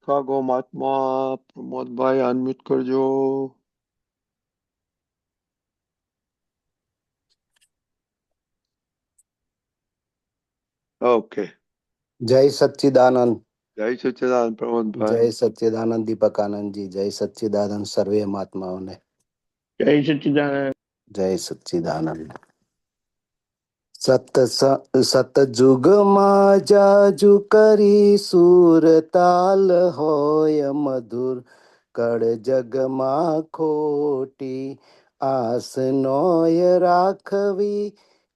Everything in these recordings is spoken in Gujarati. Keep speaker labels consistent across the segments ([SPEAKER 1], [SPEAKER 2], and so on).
[SPEAKER 1] શિકાગો મહાત્મા પ્રમોદભાઈ અનમ્યુટ કરજો. ઓકે.
[SPEAKER 2] જય સચ્ચિદાનંદ.
[SPEAKER 1] જય સચ્ચિદાનંદ
[SPEAKER 2] જય
[SPEAKER 1] પ્રમોદભાઈ.
[SPEAKER 2] સચ્ચિદાનંદ દીપકાનંદજી. જય સચ્ચિદાનંદ સર્વે મહાત્માઓને.
[SPEAKER 3] જય સચ્ચિદાનંદ.
[SPEAKER 2] જય સચ્ચિદાનંદ. સતયુગમાં જાજુ કરી સુરતાલ હોય મધુર, કળ જગમાં ખોટી આસ નોય રાખવી.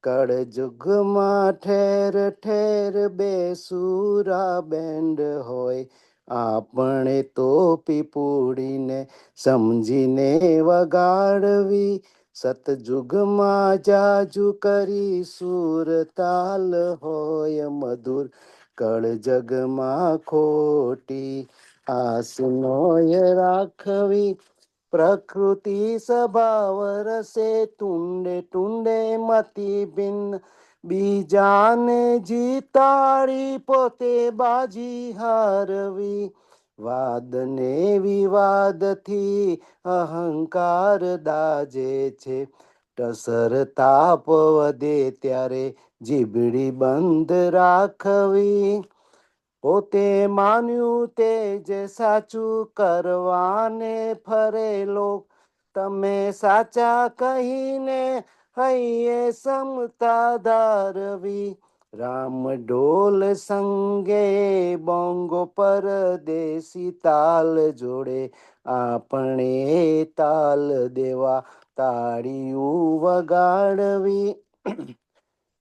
[SPEAKER 2] કળ જુગમાં ઠેર ઠેર બેસુરા બેન્ડ હોય, આપણે તો પીપુડીને સમજીને વગાડવી. સતયુગમાં જાજુ કરી સુરતાલ હોય મધુર, કળ જગમાં ખોટી આસ નોય રાખવી. પ્રકૃતિ સ્વભાવ રસે તુંડે તુંડે મતી ભિન્ન, બીજાને જીતાડી પોતે બાજી હારવી. વાદ ને વિવાદથી અહંકાર દાજે છે, ટસર તાપ વધે ત્યારે જીભડી બંધ રાખવી. પોતે માન્યું તે જ સાચું કરવાને ફરે લોક, તમે સાચા કહીને હૈયે સમતા ધારવી. રામ ઢોલ સંગે બોંગો પરદેશી તાલ જોડે, આપણે તાલ દેવા તાળીયું વગાડવી.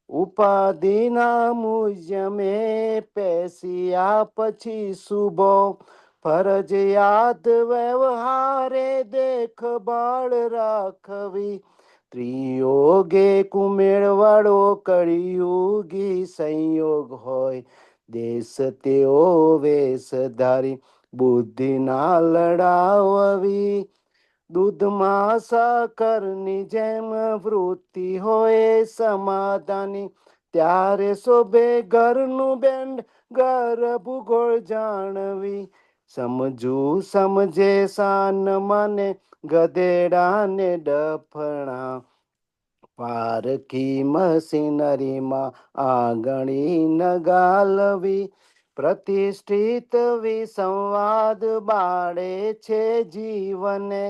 [SPEAKER 2] ઉપાધિના મુજમે પેસ્યા પછી શુભો, ફરજિયાત વ્યવહારે દેખભાળ રાખવી. ત્રિયોગે કુમેળવાળો કળિયુગી સંયોગ હોય, દેશ તેઓ વેશધારી બુદ્ધિ ના લડાવવી. દૂધમાં સાકરની જેમ વૃત્તિ હોય સમાધાની, ત્યારે શોભે ઘરનું બેન્ડ ઘર ભૂગોળ જાણવી. સમજુ સમજે સાન માને ગધેડાને ડફણા, પારકી મશીનરીમાં આંગળી ન ગાલવી. પ્રતિષ્ઠિત વિસંવાદ બાળે છે જીવને,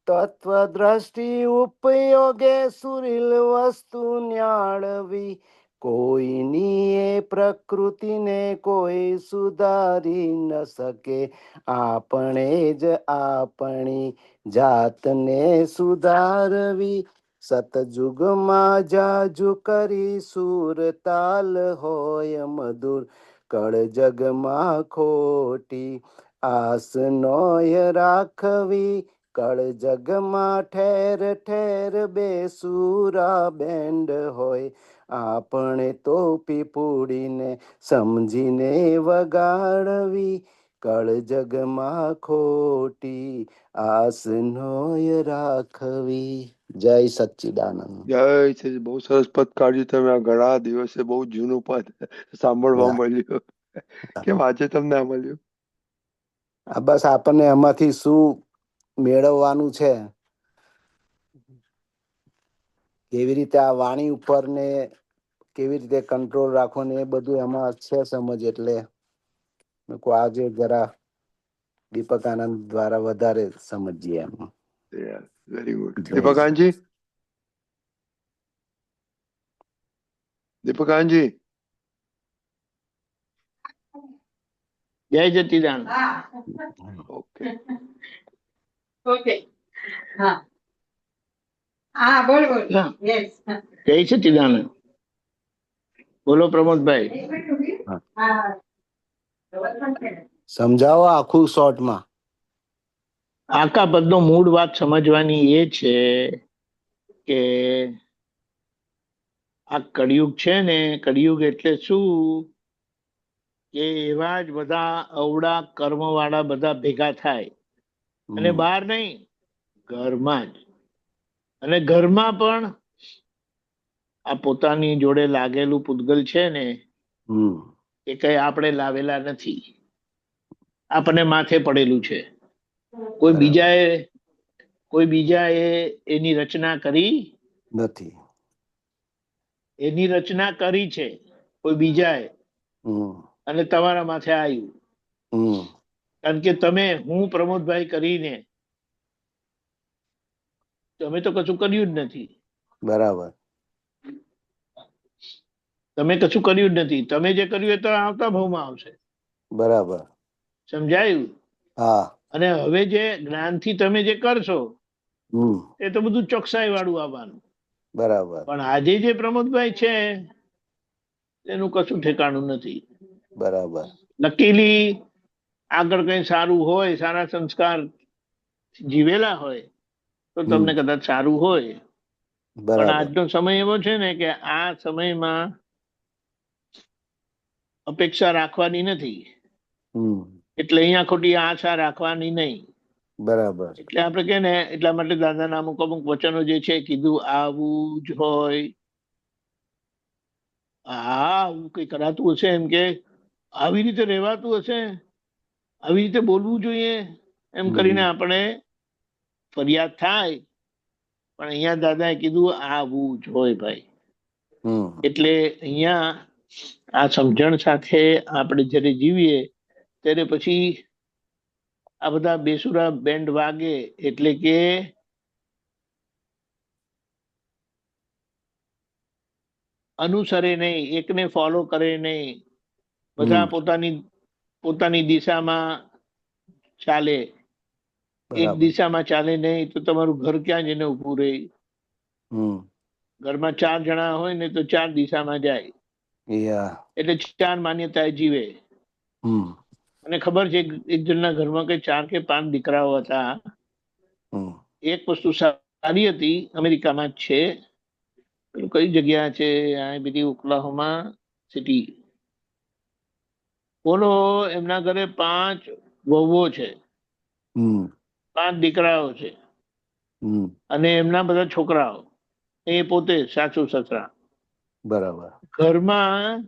[SPEAKER 2] તત્વદ્રષ્ટિ ઉપયોગે સુરીલ વસ્તુ ન્યાળવી. કોઈની એ પ્રકૃતિને કોઈ સુધારી ન શકે, આપણે જ આપણી જાતને સુધારવી. સતયુગમાં જાજુ કરી સુરતાલ હોય મધુર, કળ જગમાં ખોટી આસ નોય રાખવી. કળ જગમાં ઠેર ઠેર બેસુરા બેન્ડ હોય, આપણે તો પીપુડીને સમજીને વગાડવી. કળ જગમાં ખોટી આસ નોય રાખવી. જય સચ્ચિદાનંદ.
[SPEAKER 1] જય સચ્ચિદાનંદ. બહુ સરસ પદ કાઢ્યું તમે. આ ઘણા દિવસે બહુ જૂનું પદ સાંભળવા મળ્યું. કેમ આજે તમને આ મળ્યું?
[SPEAKER 2] બસ આપણને એમાંથી શું મેળવવાનું છે, કેવી રીતે આ વાણી ઉપર ને કેવી રીતે કંટ્રોલ રાખવો ને એ બધું એમાં છે સમજ. એટલે આજે જરા દીપકાનંદ દ્વારા વધારે સમજીએ એમ.
[SPEAKER 1] Very good. દીપકાનંદજી, દીપકાનંદજી.
[SPEAKER 3] જય સચ્ચિદાનંદ.
[SPEAKER 1] Okay
[SPEAKER 4] okay. હા હા, બોલ બોલ. યસ.
[SPEAKER 3] જય સચ્ચિદાનંદ. બોલો પ્રમોદભાઈ.
[SPEAKER 2] સમજાવો આખું શોર્ટમાં.
[SPEAKER 3] આખા પદનો મૂળ વાત સમજવાની એ છે કે આ કળિયુગ છે ને, કળિયુગ એટલે શું કે એવા જ બધા અવળા કર્મ વાળા બધા ભેગા થાય, અને બહાર નહીં, ઘરમાં જ. અને ઘરમાં પણ આ પોતાની જોડે લાગેલું પૂતગલ છે ને, એ કઈ આપણે લાવેલા નથી. આપણને માથે પડેલું છે. કોઈ બીજાએ એની રચના કરી
[SPEAKER 2] નથી.
[SPEAKER 3] એની રચના કરી છે કોઈ બીજાએ, અને તમારા માથે આવ્યું. કારણ કે હું પ્રમોદભાઈ કરીને તમે તો કશું કર્યું જ નથી.
[SPEAKER 2] બરાબર.
[SPEAKER 3] તમે કશું કર્યું જ નથી. તમે જે કર્યું એ તો આવતા ભાવમાં આવશે.
[SPEAKER 2] બરાબર.
[SPEAKER 3] સમજાયું?
[SPEAKER 2] હા.
[SPEAKER 3] અને હવે જે જ્ઞાનથી તમે જે કરશો એ તો બધું ચોકસાઈ વાળું આવવાનું.
[SPEAKER 2] બરાબર.
[SPEAKER 3] પણ આજે જે પ્રમોદભાઈ છે એનું કશું ઠેકાણું નથી.
[SPEAKER 2] બરાબર.
[SPEAKER 3] લકીલી આગળ કઈ સારું હોય, સારા સંસ્કાર જીવેલા હોય તો તમને કદાચ સારું હોય. પણ
[SPEAKER 2] બરાબર.
[SPEAKER 3] આજનો સમય એવો છે ને કે આ સમયમાં અપેક્ષા રાખવાની નથી, એટલે અહીંયા ખોટી આશા રાખવાની નહીં.
[SPEAKER 2] બરાબર.
[SPEAKER 3] એટલે આપણે કે ને એટલા માટે દાદાના અમુક વચનો જે છે કીધું આવું જ હોય. આવું કઈ કરાતું હશે એમ કે આવી રીતે રહેવાતું હશે, આવી રીતે બોલવું જોઈએ એમ કરીને આપણે ફરિયાદ થાય. પણ અહીંયા દાદાએ કીધું આવું જ હોય ભાઈ. એટલે અહીંયા આ સમજણ સાથે આપણે જ્યારે જીવીએ ત્યારે પછી આ બધા બેસુરા બેન્ડ વાગે એટલે કે અનુસરે નહીં, એકને ફોલો કરે નહીં, બધા પોતાની દિશામાં ચાલે. એક દિશામાં ચાલે નહીં તો તમારું ઘર ક્યાં જઈને ઉભું રહે? ઘરમાં 4 જણા હોય ને તો 4 દિશામાં જાય, એટલે 4 માન્યતા જીવે. અને ખબર છે એક જણના ઘરમાં કઈ 4 કે 5 દીકરાઓ હતા. એક વસ્તુ સારી હતી, અમેરિકામાં જ છે, કઈ જગ્યા છે આ બધી ઓકલાહોમા સિટી, બોલો એમના ઘરે 5 વહુઓ છે, 5 દીકરાઓ છે, અને એમના બધા છોકરાઓ, એ પોતે સાસુ સસરા.
[SPEAKER 2] બરાબર.
[SPEAKER 3] ઘરમાં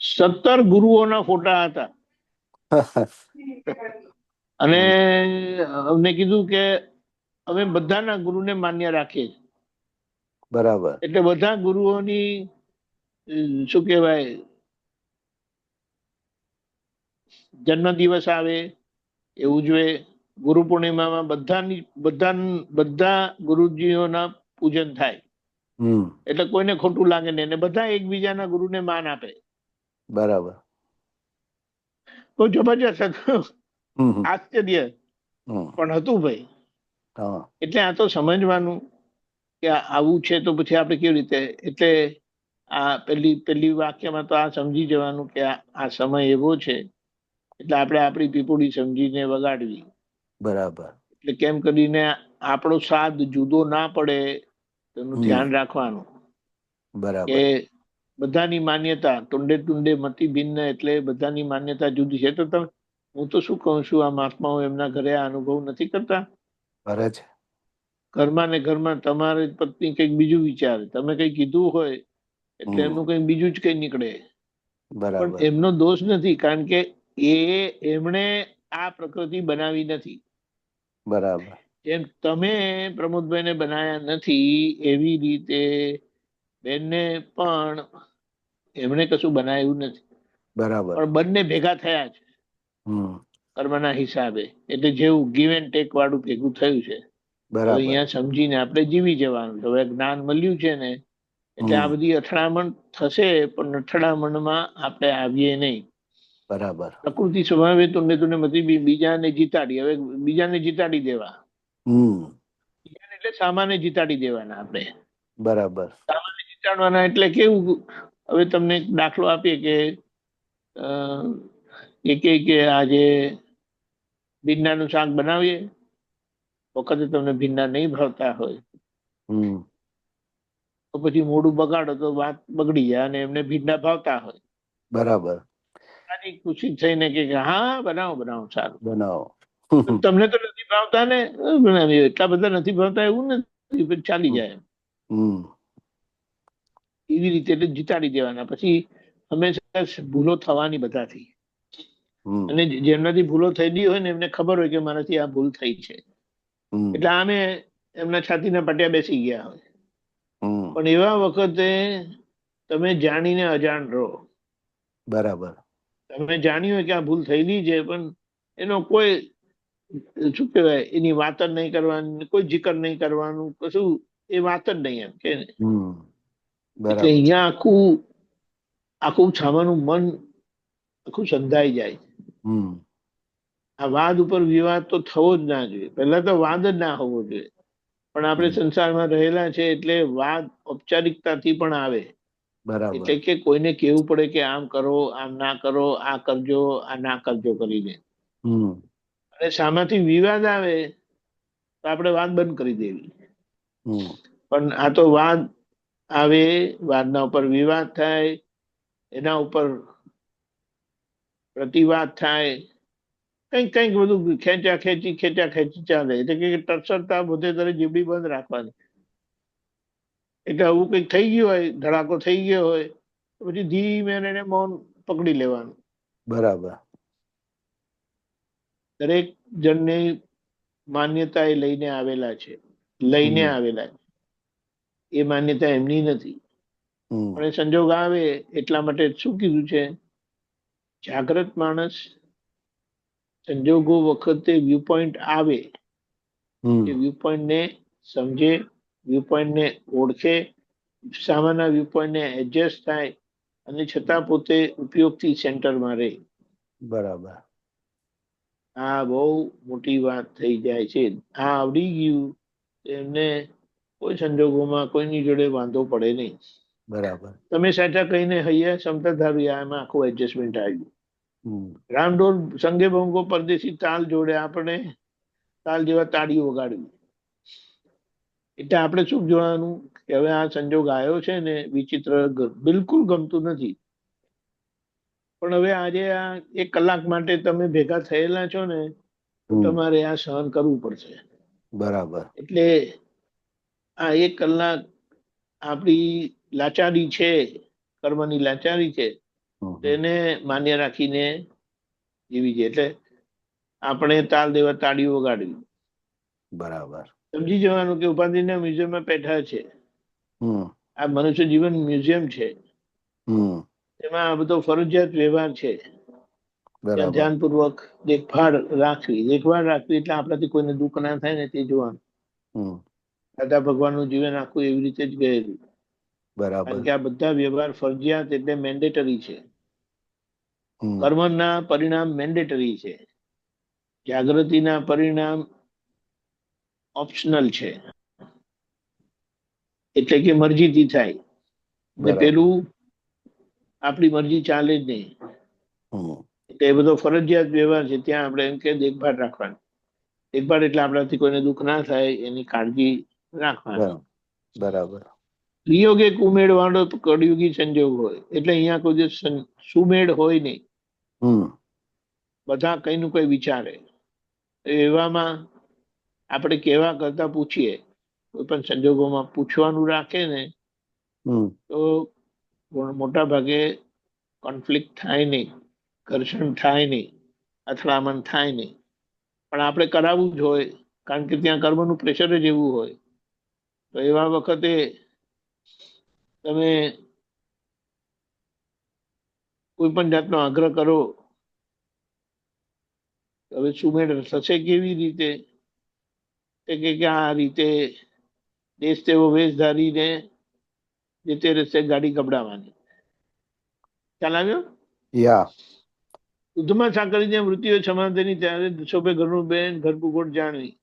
[SPEAKER 3] 17 ગુરુઓના ફોટા હતા. અને અમને કીધું કે અમે બધાના ગુરુને માન્ય રાખીએ.
[SPEAKER 2] બરાબર.
[SPEAKER 3] એટલે બધા ગુરુઓની શું કહેવાય જન્મ દિવસ આવે એ ઉજવે. ગુરુ પૂર્ણિમામાં બધા ગુરુજીઓના પૂજન થાય. એટલે કોઈને ખોટું લાગે નહીં, અને બધા એકબીજાના ગુરુને માન આપે.
[SPEAKER 2] બરાબર.
[SPEAKER 3] બહુ જબરજસ્ત હતું, આશ્ચર્ય પણ હતું ભાઈ. એટલે આ તો સમજવાનું કે આવું છે તો પછી આપણે કેવી રીતે, એટલે આ પહેલી વાક્યમાં તો આ સમજી જવાનું કે આ સમય એવો છે, એટલે આપણે આપણી પીપુડી સમજીને વગાડવી.
[SPEAKER 2] બરાબર.
[SPEAKER 3] એટલે કેમ કરીને આપણો સાદ જુદો ના પડે તેનું ધ્યાન રાખવાનું.
[SPEAKER 2] બરાબર.
[SPEAKER 3] કે બધાની માન્યતા ટુંડે મતિ ભિન્ન, એટલે બધાની માન્યતા જુદી છે. તો તમે, હું તો શું કહું છું, આ મહાત્માઓ એમના ઘરે આ અનુભવ નથી કરતા?
[SPEAKER 2] કરે છે.
[SPEAKER 3] ઘરમાં ને ઘરમાં તમારી પત્ની કંઈક બીજું વિચારે, તમે કંઈ કીધું હોય એટલે એમનું કંઈક બીજું જ કંઈ નીકળે. પણ એમનો દોષ નથી, કારણ કે એમણે આ પ્રકૃતિ બનાવી નથી.
[SPEAKER 2] બરાબર.
[SPEAKER 3] જેમ તમે પ્રમોદભાઈને બનાયા નથી એવી રીતે બેનને પણ એમણે કશું બનાવ્યું નથી.
[SPEAKER 2] બરાબર.
[SPEAKER 3] પણ બંને ભેગા થયા છે કર્મના હિસાબે. એટલે જેવું ગીવ એન્ડ ટેક વાળું ભેગું થયું છે. હવે અહીંયા સમજીને આપણે જીવી જવાનું. હવે જ્ઞાન મળ્યું છે ને, એટલે આ બધી અથડામણ થશે, પણ અથડામણમાં આપણે આવીએ નહીં.
[SPEAKER 2] બરાબર.
[SPEAKER 3] પ્રકૃતિ સ્વભાવે તુંડે મતી બીજાને જીતાડી, હવે બીજાને જીતાડી દેવા. એટલે સામાન્ય જીતાડી દેવાના આપણે.
[SPEAKER 2] બરાબર.
[SPEAKER 3] સામાન્ય જીતાડવાના એટલે કેવું, હવે તમને એક દાખલો આપીએ કે આજે ભીંડાનું શાક બનાવીએ, વખતે તમને ભીંડા નહીં ભાવતા હોય તો પછી મોઢું બગાડો તો વાત બગડી જાય, અને એમને ભીંડા ભાવતા હોય.
[SPEAKER 2] બરાબર.
[SPEAKER 3] ખુશી થઈને કે હા બનાવો સારું
[SPEAKER 2] બનાવો.
[SPEAKER 3] તમને તો નથી ભાવતા ને, બનાવીએ. એટલા બધા નથી ભાવતા એવું નથી, ચાલી જાય. એવી રીતે એટલે જીતાડી દેવાના. પછી હંમેશા ભૂલો થવાની બધાથી,
[SPEAKER 2] હમ
[SPEAKER 3] અને જેમનાથી ભૂલો થયેલી હોય ને એમને ખબર હોય કે મારાથી આ ભૂલ થઈ છે,
[SPEAKER 2] હમ
[SPEAKER 3] એટલે આમે એમના છાતીના પટ્યા બેસી ગયા હોય.
[SPEAKER 2] હમ
[SPEAKER 3] પણ એવા વખતે તમે જાણીને અજાણ રહો.
[SPEAKER 2] બરાબર.
[SPEAKER 3] તમે જાણ્યું હોય કે આ ભૂલ થયેલી છે, પણ એનો કોઈ શું કહેવાય એની વાત જ નહીં કરવાની, કોઈ જિકર નહીં કરવાનું, કશું એ વાત જ નહીં એમ કે ને.
[SPEAKER 2] હમ
[SPEAKER 3] એટલે
[SPEAKER 2] બરાબર.
[SPEAKER 3] અહીંયા આખું આખું છામાનું મન આખું સંધાઈ જાય.
[SPEAKER 2] હમ
[SPEAKER 3] આ વાદ ઉપર વિવાદ તો થવો જ ના જોઈએ. પહેલા તો વાદ જ ના હોવો જોઈએ. પણ આપણે
[SPEAKER 2] હમ,
[SPEAKER 3] સંસારમાં રહેલા છે એટલે વાદ ઔપચારિકતાથી પણ આવે.
[SPEAKER 2] બરાબર.
[SPEAKER 3] એટલે કે કોઈને કહેવું પડે કે આમ કરો, આમ ના કરો, આ કરજો, આ ના કરજો કરીને.
[SPEAKER 2] હમ
[SPEAKER 3] અને સામાથી વિવાદ આવે તો આપણે વાત બંધ કરી દેવી.
[SPEAKER 2] હમ
[SPEAKER 3] પણ આ તો વાદ આવે, વાદના ઉપર વિવાદ થાય, એના ઉપર પ્રતિવાદ થાય, કંઈક કંઈક બધું ખેંચા ખેંચી ચાલે. એટલે કે ટસરતા બધે તારે જીબડી બંધ રાખવાની. એટલે આવું કંઈક થઈ ગયું હોય, ધડાકો થઈ ગયો હોય, તો પછી ધીમે એને મૌન પકડી લેવાનું.
[SPEAKER 2] બરાબર.
[SPEAKER 3] દરેક જણની માન્યતા એ લઈને આવેલા છે, લઈને
[SPEAKER 2] હમ
[SPEAKER 3] આવેલા છે. એ માન્યતા એમની નથી.
[SPEAKER 2] હમ
[SPEAKER 3] પણ એ સંજોગ આવે એટલા માટે શું કીધું છે, જાગ્રત માણસ સંજોગો વખતે વ્યૂ પોઈન્ટ આવે
[SPEAKER 2] હમ
[SPEAKER 3] એ વ્યૂ પોઈન્ટને સમજે, વ્યૂ પોઈન્ટને ઓળખે, સામાના વ્યૂ પોઈન્ટને એડજસ્ટ થાય અને છતાં પોતે ઉપયોગથી સેન્ટરમાં રહે.
[SPEAKER 2] બરાબર.
[SPEAKER 3] આ બહુ મોટી વાત થઈ જાય છે. આ આવડી ગયું એમને કોઈ સંજોગોમાં કોઈની જોડે વાંધો પડે નહીં.
[SPEAKER 2] બરાબર.
[SPEAKER 3] તમે સાચા કહીને હૈયા ક્ષમતા ધારી આમાં આખું એડજસ્ટમેન્ટ આવ્યું.
[SPEAKER 2] હમ
[SPEAKER 3] રામડોળ સંગે ભંગો પરદેશી તાલ જોડે આપણે તાલ જેવા તાળીઓ વગાડવી. એટલે આપણે શું જોવાનું કે હવે આ સંજોગ આવ્યો છે ને વિચિત્ર, બિલકુલ ગમતું નથી. પણ હવે આજે આ 1 કલાક માટે તમે ભેગા થયેલા છો ને તો
[SPEAKER 2] હમ
[SPEAKER 3] તમારે આ સહન કરવું પડશે.
[SPEAKER 2] બરાબર.
[SPEAKER 3] એટલે આ 1 કલાક આપણી લાચારી છે, કર્મની લાચારી છે,
[SPEAKER 2] હમ હમ,
[SPEAKER 3] તેને માન્ય રાખીને જીવી છે. એટલે આપણે તાલ દેવા તાળીઓ વગાડવી.
[SPEAKER 2] બરાબર.
[SPEAKER 3] સમજી જવાનું કે ઉપાધિના મ્યુઝિયમમાં બેઠા છે.
[SPEAKER 2] હમ
[SPEAKER 3] આ મનુષ્ય જીવન મ્યુઝિયમ છે.
[SPEAKER 2] હમ
[SPEAKER 3] એમાં આ બધો ફરજિયાત વ્યવહાર છે. ત્યાં
[SPEAKER 2] બરાબર.
[SPEAKER 3] ધ્યાનપૂર્વક દેખભાળ રાખવી. દેખભાળ રાખવી એટલે આપણાથી કોઈને દુઃખ ના થાય ને તે જોવાનું.
[SPEAKER 2] હમ
[SPEAKER 3] દાદા ભગવાનનું જીવન આખું એવી રીતે જ ગયેલું.
[SPEAKER 2] બરાબર.
[SPEAKER 3] કારણ કે આ બધા વ્યવહાર ફરજિયાત એટલે મેન્ડેટરી છે.
[SPEAKER 2] હમ
[SPEAKER 3] કર્મના પરિણામ મેન્ડેટરી છે, જાગૃતિના પરિણામ ઓપ્શનલ છે. એટલે કે મરજીથી થાય ને
[SPEAKER 2] બરાબર.
[SPEAKER 3] પેલું આપણી મરજી ચાલે જ નહીં.
[SPEAKER 2] હમ
[SPEAKER 3] એટલે એ બધો ફરજિયાત વ્યવહાર છે. ત્યાં આપણે એમ કે દેખભાળ રાખવાની. દેખભાળ એટલે આપણાથી કોઈને દુઃખ ના થાય એની કાળજી રાખવાની.
[SPEAKER 2] બરાબર.
[SPEAKER 3] વિયોગ એક ઉમેળવાળો કળયુગી સંજોગ હોય એટલે અહીંયા કોઈ દિવસ સુમેળ હોય નહીં.
[SPEAKER 2] હમ
[SPEAKER 3] બધા કઈ નું કઈ વિચારે. એવામાં આપણે કેવા કરતા પૂછીએ. કોઈ પણ સંજોગોમાં પૂછવાનું રાખે ને
[SPEAKER 2] હમ
[SPEAKER 3] તો મોટા ભાગે કોન્ફ્લિક્ટ થાય નહીં, ઘર્ષણ થાય નહીં, અથડામણ થાય નહીં. પણ આપણે કરાવવું જ હોય કારણ કે ત્યાં કર્મનું પ્રેશર જ એવું હોય. તો એવા વખતે તમે કોઈ પણ જાતનો આગ્રહ કરો હવે સુમેળ થશે કેવી રીતે, કે આ રીતે દેશ તેવો વેશ ધારીને જે તે રસ્તે ગાડી ગબડાવવાની. ખ્યાલ આવ્યો?
[SPEAKER 2] યા.
[SPEAKER 3] દૂધમાં સાકરની જેમ વૃત્તિઓ સમાધાની ત્યારે શોભે ઘરનું બેન ઘર ભૂગોળ જાણવી.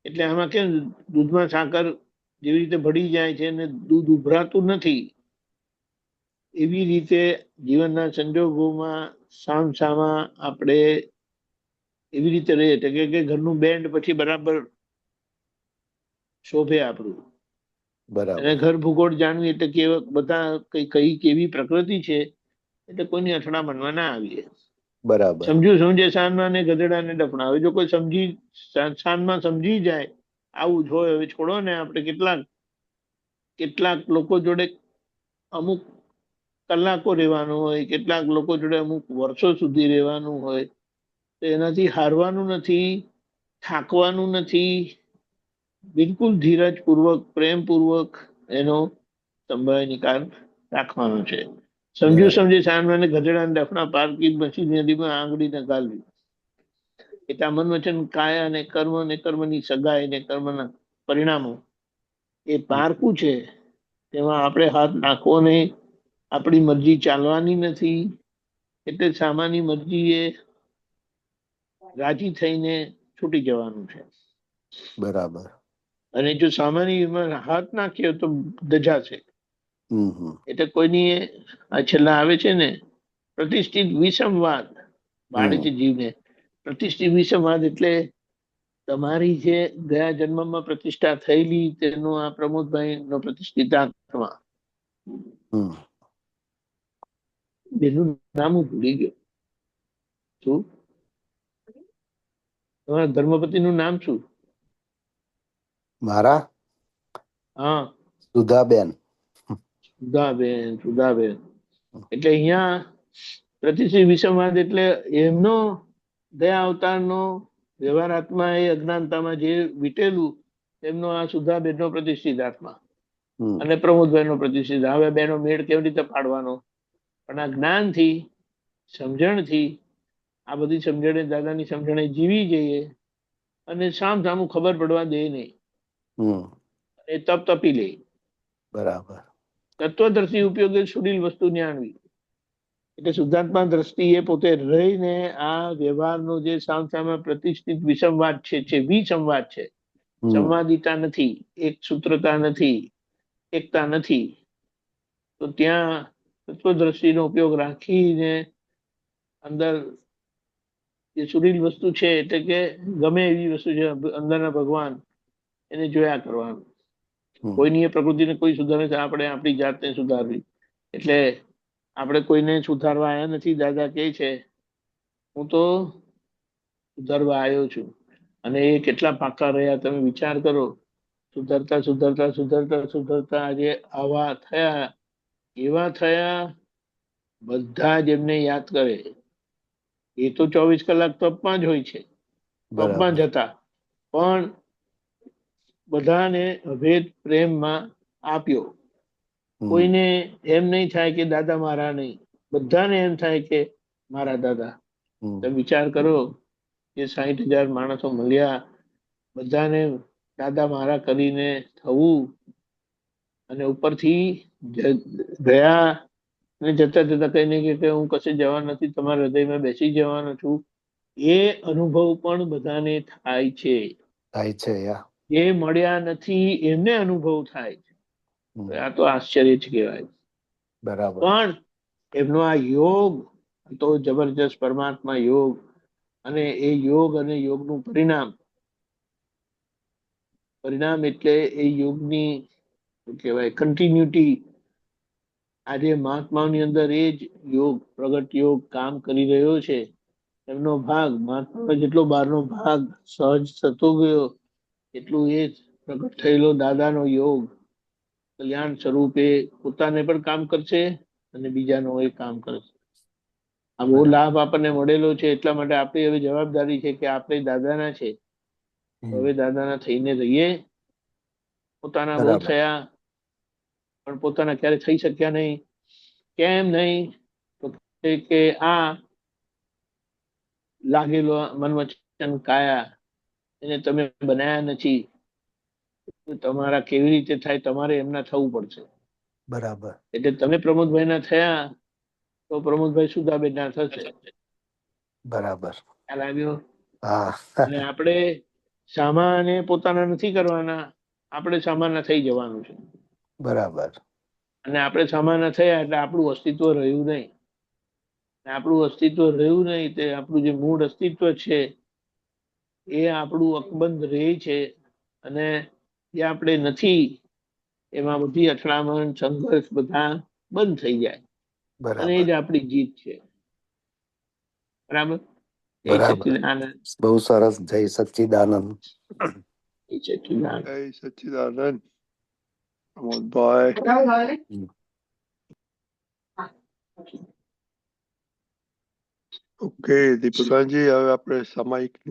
[SPEAKER 3] એટલે આમાં કેમ દૂધમાં સાકર જેવી રીતે ભળી જાય છે અને દૂધ ઉભરાતું નથી, એવી રીતે જીવનના સંજોગોમાં સામસામા આપણે એવી રીતે રહીએ કે ઘરનું બેન્ડ પછી બરાબર શોભે આપણું. અને
[SPEAKER 2] બરાબર.
[SPEAKER 3] ઘર ભૂગોળ જાણવી એટલે કે બધા કઈ કેવી પ્રકૃતિ છે એટલે કોઈની અથડામણમાં ના આવીએ.
[SPEAKER 2] બરાબર.
[SPEAKER 3] સમજે સાનમાં ને ગધેડાને ડફણા. હવે જો કોઈ સાનમાં સમજી જાય આવું જ હોય, હવે છોડો ને આપણે કેટલાક લોકો જોડે અમુક કલાકો રહેવાનું હોય, કેટલાક લોકો જોડે અમુક વર્ષો સુધી રહેવાનું હોય. તો એનાથી હારવાનું નથી, થાકવાનું નથી. બિલકુલ ધીરજપૂર્વક, પ્રેમપૂર્વક એનો સંભાળ નિકાલ રાખવાનો છે. સમજુ
[SPEAKER 2] બરાબર.
[SPEAKER 3] સમજી સામે ગધેડા ડફના પારકી મસીની નદીમાં આંગળી નગાલવી. એટલે મન વચન કાયા અને કર્મ અને કર્મની સગાઈ અને કર્મના પરિણામો એ પારકું છે. તેમાં આપણે હાથ નાખવો નહીં. આપણી મરજી ચાલવાની નથી. એટલે સામાની મરજી એ રાજી થઈને છૂટી જવાનું છે.
[SPEAKER 2] બરાબર.
[SPEAKER 3] અને જો સામાન્ય હાથ નાખ્યો તો ધજા છે. એટલે કોઈની આ છેલ્લા આવે છે ને, પ્રતિષ્ઠિત વિષમવાદ બાળે છે જીવને. પ્રતિષ્ઠિત વિષમવાદ એટલે તમારી જે ગયા જન્મમાં પ્રતિષ્ઠા થયેલી તેનો આ પ્રમોદભાઈ નો પ્રતિષ્ઠિત આત્મા, બેનું નામ હું ભૂલી ગયો. શું તમારા ધર્મપતિ નું નામ શું?
[SPEAKER 2] મારા
[SPEAKER 3] હા,
[SPEAKER 2] સુધાબેન.
[SPEAKER 3] સુધાબેન. એટલે અહીંયા પ્રતિષ્ઠિત વિષમવાદ એટલે એમનો ગયા અવતારનો વ્યવહાર આત્મા એ અજ્ઞાનતામાં જે વીટેલું એમનો આ સુધાબેન નો પ્રતિષ્ઠિત આત્મા અને પ્રમોદભાઈ નો પ્રતિષ્ઠિત. હવે બેનો મેળ કેવી રીતે પાડવાનો? પણ આ જ્ઞાનથી, સમજણથી, આ બધી સમજણે દાદાની સમજણે જીવી જઈએ અને સામસામું ખબર પડવા દે નહીં. એ તપી લે.
[SPEAKER 2] બરાબર.
[SPEAKER 3] તત્વદર્શી ઉપયોગે સુડીલ વસ્તુ જાણવી. એટલે શુદ્ધાત્મા દ્રષ્ટિ એ પોતે રહીને આ વ્યવહારનો જે સામસામે પ્રતિષ્ઠિત વિષમવાદ છે વિસંવાદ છે. સંવાદિતા નથી, એક સૂત્રતા નથી, એકતા નથી. તો ત્યાં તત્વદ્રષ્ટિનો ઉપયોગ રાખીને અંદર જે સુરીલ વસ્તુ છે, એટલે કે ગમે એવી વસ્તુ છે અંદરના ભગવાન, એને જોયા કરવાનું. કોઈની પ્રકૃતિને કોઈ સુધારે છે, આપણે આપણી જાતને સુધારવી. એટલે આપણે કોઈને સુધારવા આવ્યા નથી. દાદા કહે છે હું તો સુધારવા આવ્યો છું. અને એ કેટલા પાકા રહ્યા તમે વિચાર કરો. સુધરતા સુધરતા સુધરતા સુધરતા આજે આવા થયા, એવા થયા, બધા જ એમને યાદ કરે. એ તો 24 કલાક તપમાં જ હોય છે, તપમાં જ હતા, પણ બધાને અભેદ પ્રેમમાં આપ્યો. કોઈને એમ નહીં થાય કે દાદા મારા નહીં, બધાને એમ થાય કે મારા દાદા. તમે વિચાર કરો કે 60,000 માણસો મળ્યા, બધાને દાદા મારા કરીને થવું, અને ઉપરથી ગયા અને જતા જતા કહીને કે હું કશે જવા નથી, તમારા હૃદયમાં બેસી જવાનો છું. એ અનુભવ પણ બધાને થાય છે. જે મળ્યા નથી એમને અનુભવ થાય છે. આ તો આશ્ચર્ય જ કહેવાય. પણ એમનો આ યોગ તો જબરજસ્ત પરમાત્મા યોગ, અને એ યોગ અને યોગનું પરિણામ એટલે એ યોગની શું કહેવાય કન્ટિન્યુટી. આજે મહાત્માઓની અંદર એ જ યોગ, પ્રગટ યોગ કામ કરી રહ્યો છે. એમનો ભાગ મહાત્માનો જેટલો બહારનો ભાગ સહજ થતો ગયો, એટલું એ જ પ્રગટ થયેલો દાદાનો યોગ કલ્યાણ સ્વરૂપે પોતાને પણ કામ કરશે અને બીજાનો એ કામ કરશે. આ બહુ લાભ આપણને મળેલો છે. એટલા માટે આપણી હવે જવાબદારી છે કે આપણે દાદાના છે, હવે દાદાના થઈને રહીએ. પોતાના બહુ થયા પણ પોતાના ક્યારે થઈ શક્યા નહીં. કેમ નહીં? તો કે આ લાગેલો મન વચન કાયા એને તમે બનાયા નથી. તમારા કેવી રીતે થાય? તમારે એમના થવું પડશે.
[SPEAKER 2] બરાબર.
[SPEAKER 3] એટલે તમે પ્રમોદભાઈ ના થયા તો પ્રમોદભાઈ સુધાબેન ના થશે.
[SPEAKER 2] બરાબર.
[SPEAKER 3] ખ્યાલ આવ્યો?
[SPEAKER 2] હા.
[SPEAKER 3] અને આપણે સામાને પોતાના નથી કરવાના, આપણે સામાના થઈ જવાનું છે.
[SPEAKER 2] બરાબર.
[SPEAKER 3] અને આપણે સામાના થયા એટલે આપણું અસ્તિત્વ રહ્યું નહીં. આપણું અસ્તિત્વ રહ્યું નહીં તે આપણું જે મૂળ અસ્તિત્વ છે એ આપણું અકબંધ રહે છે. અને જે આપણે નથી એમાં બધી અથડામણ, સંઘર્ષ બધા બંધ થઈ જાય. અને એ જ આપણી જીત છે. બરાબર?
[SPEAKER 2] બરાબર. બહુ સરસ. જય સચ્ચિદાનંદ.
[SPEAKER 1] જય સચ્ચિદાનંદ. પ્રમોદભાઈ. ઓકે દીપિકાજી, હવે આપણે સામાયિક